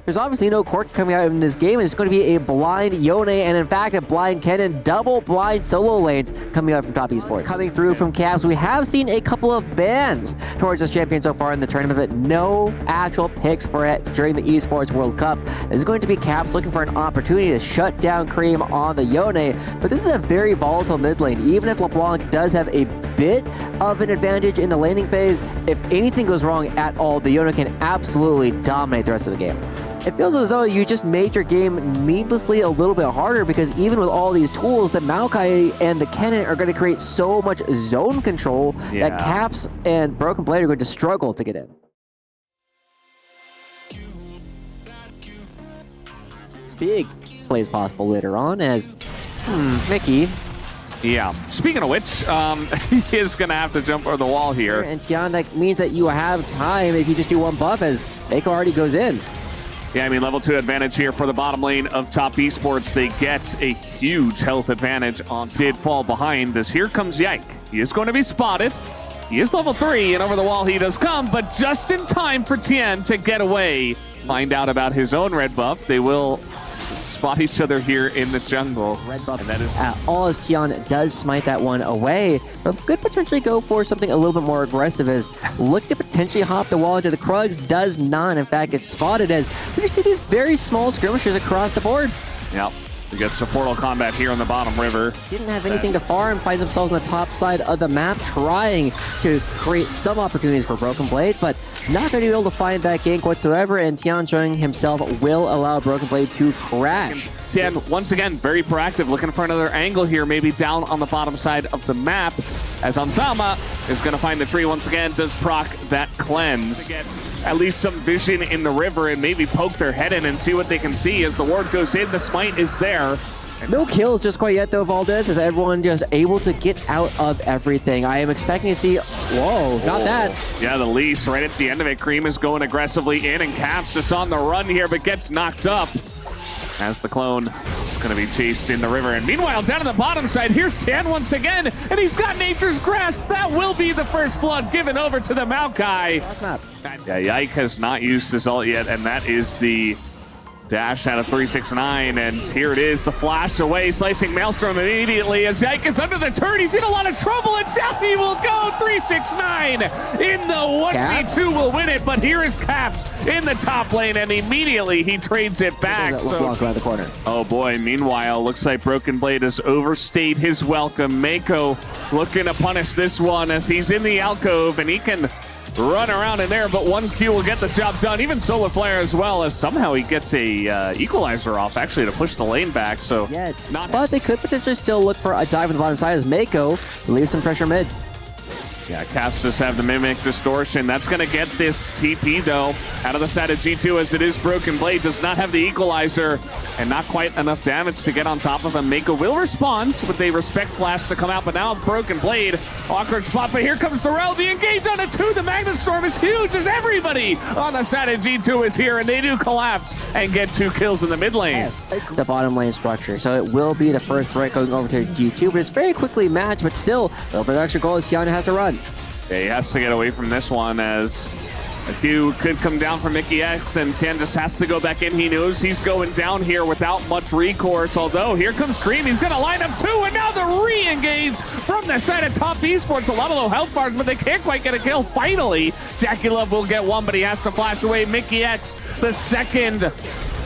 There's obviously no Corki coming out in this game. It's going to be a blind Yone and in fact a blind Kennen, double blind solo lanes coming out from Top Esports. Coming through from Caps, we have seen a couple of bans towards this champion so far in the tournament, but no actual picks for it during the Esports World Cup. It's going to be Caps looking for an opportunity to shut down Cream on the Yone, but this is a very volatile mid lane. Even if LeBlanc does have a bit of an advantage in the laning phase, if anything goes wrong at all, the Yone can absolutely dominate the rest of the game. It feels as though you just made your game needlessly a little bit harder, because even with all these tools, the Maokai and the Kennen are going to create so much zone control that Caps and Broken Blade are going to struggle to get in. Big plays possible later on as Mickey. Yeah. Speaking of which, he is going to have to jump over the wall here. And Tian, that means that you have time if you just do one buff, as Mako already goes in. Yeah, I mean, level 2 advantage here for the bottom lane of Top Esports. They get a huge health advantage on did fall behind, as here comes Yike. He is going to be spotted. He is level 3, and over the wall he does come, but just in time for Tien to get away. Find out about his own red buff. They will spot each other here in the jungle. Red buff, and that is all as Tian does smite that one away, but could potentially go for something a little bit more aggressive, as look to potentially hop the wall into the Krugs, does not in fact get spotted, as we just see these very small skirmishes across the board. Yep. We get supportal combat here on the bottom river. Didn't have anything to farm, finds themselves on the top side of the map, trying to create some opportunities for Broken Blade, but not going to be able to find that gank whatsoever, and Tian Zheng himself will allow Broken Blade to crash. Tian, once again, very proactive, looking for another angle here, maybe down on the bottom side of the map, as Ansama is going to find the tree once again, does proc that cleanse. At least some vision in the river and maybe poke their head in and see what they can see. As the ward goes in, the smite is there. No kills just quite yet though, Valdez, is everyone just able to get out of everything. I am expecting to see, whoa, not that. Yeah, the lease right at the end of it. Cream is going aggressively in, and Caps just on the run here, but gets knocked up. As the clone is going to be chased in the river. And meanwhile, down on the bottom side, here's Tan once again, and he's got Nature's Grasp. That will be the first blood given over to the Maokai. Yeah, Yike has not used his ult yet, and that is the dash out of 369, and here it is, the flash away, slicing Maelstrom immediately as Yike is under the turret. He's in a lot of trouble, and down he will go. 369 in the 1v2 will win it, but here is Caps in the top lane, and immediately he trades it back. So around the corner. Oh boy, meanwhile, looks like Broken Blade has overstayed his welcome. Mako looking to punish this one as he's in the alcove, and he can run around in there, but one Q will get the job done. Even Solar Flare as well, as somehow he gets a equalizer off actually to push the lane back. So yeah, but they could potentially still look for a dive on the bottom side as Mako leaves some pressure mid. Yeah, Caps just have the Mimic Distortion. That's going to get this TP, though, out of the side of G2, as it is Broken Blade. Does not have the equalizer, and not quite enough damage to get on top of him. Mako will respond with a Respect Flash to come out, but now Broken Blade. Awkward spot, but here comes Thorell. The engage on a 2. The Magnet Storm is huge, as everybody on the side of G2 is here, and they do collapse and get 2 kills in the mid lane. Yes, the bottom lane structure. So it will be the first break going over to G2, but it's very quickly matched, but still, a little bit of extra goal as Tiana has to run. Yeah, he has to get away from this one, as a few could come down from Mickey X, and Tien just has to go back in. He knows he's going down here without much recourse, although here comes Cream. He's going to line up 2, and now the re-engage from the side of Top Esports. A lot of low health bars, but they can't quite get a kill. Finally, Jackie Love will get one, but he has to flash away. Mickey X, the second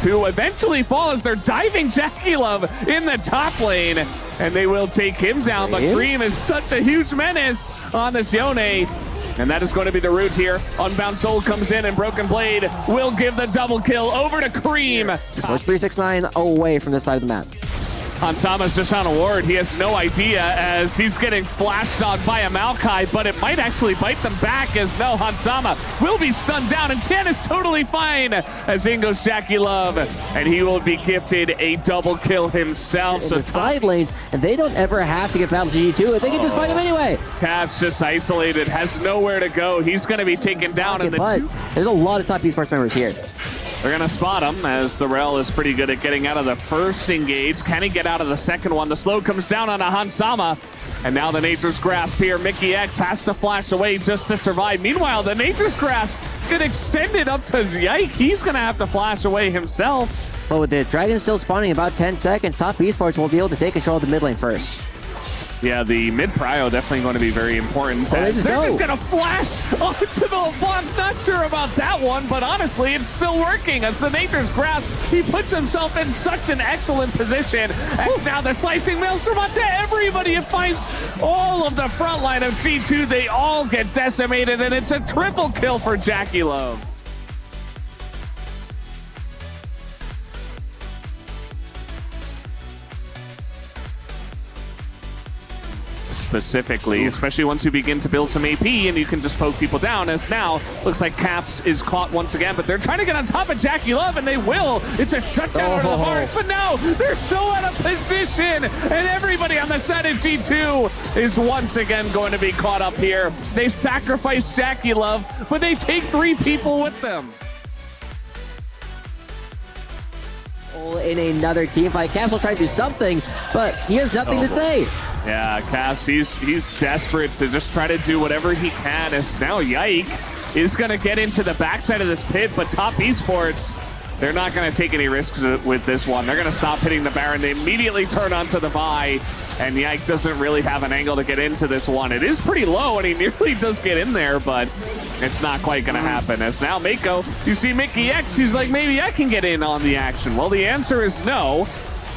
to eventually fall, as they're diving Jackie Love in the top lane, and they will take him down. But Cream is such a huge menace on this Yone, and that is going to be the route here. Unbound Soul comes in, and Broken Blade will give the double kill over to Cream. Push 369 away from the side of the map. Hansama's just on a ward. He has no idea, as he's getting flashed on by a Maokai, but it might actually bite them back, as no, Hansama will be stunned down, and Tian is totally fine as in goes Jackie Love, and he will be gifted a double kill himself. So the side lanes, and they don't ever have to get battle G2, they can just fight him anyway. Caps just isolated, has nowhere to go. He's going to be taken down in the but there's a lot of Top Esports members here. They're going to spot him, as Thorell is pretty good at getting out of the first engage. Can he get out of the second one? The slow comes down on a Hansama, and now the Nature's Grasp here. Mickey X has to flash away just to survive. Meanwhile, the Nature's Grasp could extend it up to Yike. He's going to have to flash away himself. But with the Dragon still spawning in about 10 seconds, Top Esports will be able to take control of the mid lane first. Yeah, the mid-prio definitely going to be very important. They're just going to flash onto the LeBlanc. Not sure about that one, but honestly, it's still working. As the Nature's Grasp, he puts himself in such an excellent position. As now the slicing maelstrom onto everybody. It finds all of the front line of G2. They all get decimated, and it's a triple kill for Jackie Love. Specifically, especially once you begin to build some AP and you can just poke people down, as now looks like Caps is caught once again, but they're trying to get on top of Jackie Love, and they will. It's a shutdown out of the bars, but now they're so out of position, and everybody on the side of G2 is once again going to be caught up here. They sacrifice Jackie Love, but they take 3 people with them. In another team fight, Caps will try to do something, but he has nothing to say. Yeah, Caps, he's desperate to just try to do whatever he can, as now Yike is going to get into the backside of this pit, but Top Esports, they're not going to take any risks with this one. They're going to stop hitting the Baron. They immediately turn onto the Vi, and Yike doesn't really have an angle to get into this one. It is pretty low, and he nearly does get in there, but it's not quite going to happen. As now Mako, you see Mickey X, he's like, maybe I can get in on the action. Well, the answer is no.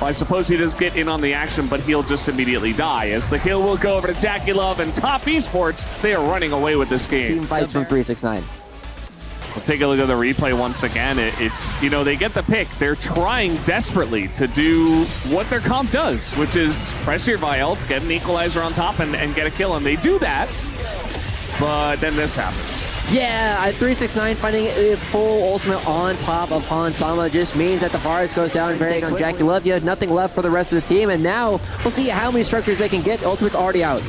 Well, I suppose he does get in on the action, but he'll just immediately die, as the kill will go over to Jackie Love, and Top Esports, they are running away with this game. Team fights from 369. We'll take a look at the replay once again. It's, you know, they get the pick. They're trying desperately to do what their comp does, which is press your Vi ult, get an equalizer on top, and get a kill, and they do that. But then this happens. Yeah, 369 finding a full ultimate on top of Hansama just means that the Varus goes down very quickly on Jackie Love. You have nothing left for the rest of the team, and now we'll see how many structures they can get. Ultimate's already out.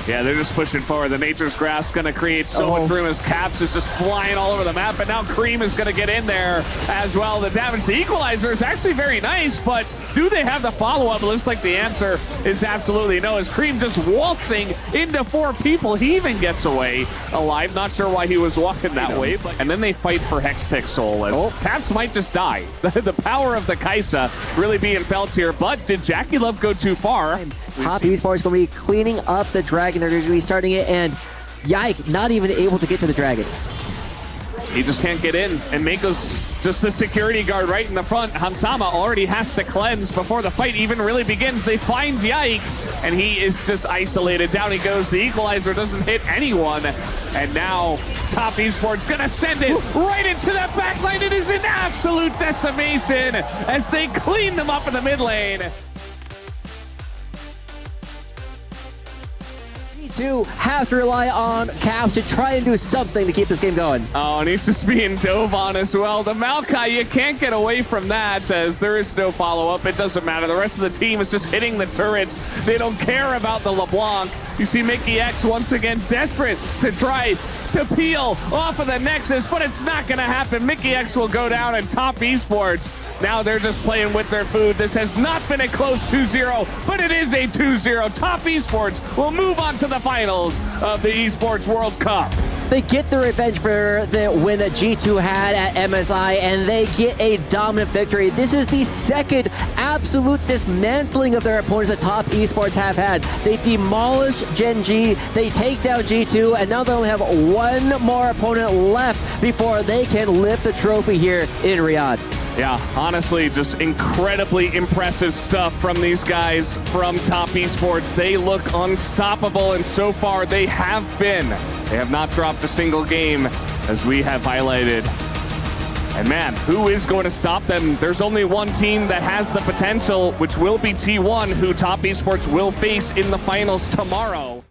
Yeah, they're just pushing forward. The Nature's Grasp going to create so much room as Caps is just flying all over the map, and now Cream is going to get in there as well. The damage to Equalizer is actually very nice, but do they have the follow-up? It looks like the answer is absolutely no, as Cream just waltzing into 4 people. He even gets away alive. Not sure why he was walking that way, but and then they fight for Hextech Soul, as Caps might just die. The power of the Kaisa really being felt here, but did Jackie Love go too far? Top Esports going to be cleaning up the Dragon. They're going to be starting it, and Yike not even able to get to the Dragon. He just can't get in, and Mako's just the security guard right in the front. Hansama already has to cleanse before the fight even really begins. They find Yike, and he is just isolated. Down he goes. The equalizer doesn't hit anyone, and now Top Esports gonna send it right into that backline. It is an absolute decimation as they clean them up in the mid lane. G2 have to rely on Caps to try and do something to keep this game going. Oh, and he's just being dove on as well. The Maokai, you can't get away from that, as there is no follow-up. It doesn't matter. The rest of the team is just hitting the turrets. They don't care about the LeBlanc. You see Mickey X once again desperate to try to peel off of the Nexus, but it's not going to happen. Mickey X will go down, and Top Esports, now they're just playing with their food. This has not been a close 2-0, but it is a 2-0. Top Esports will move on to the finals of the Esports World Cup. They get the revenge for the win that G2 had at MSI, and they get a dominant victory. This is the second absolute dismantling of their opponents that Top Esports have had. They demolish Gen G, they take down G2, and now they only have one more opponent left before they can lift the trophy here in Riyadh. Yeah, honestly, just incredibly impressive stuff from these guys from Top Esports. They look unstoppable, and so far they have been. They have not dropped a single game, as we have highlighted. And man, who is going to stop them? There's only one team that has the potential, which will be T1, who Top Esports will face in the finals tomorrow.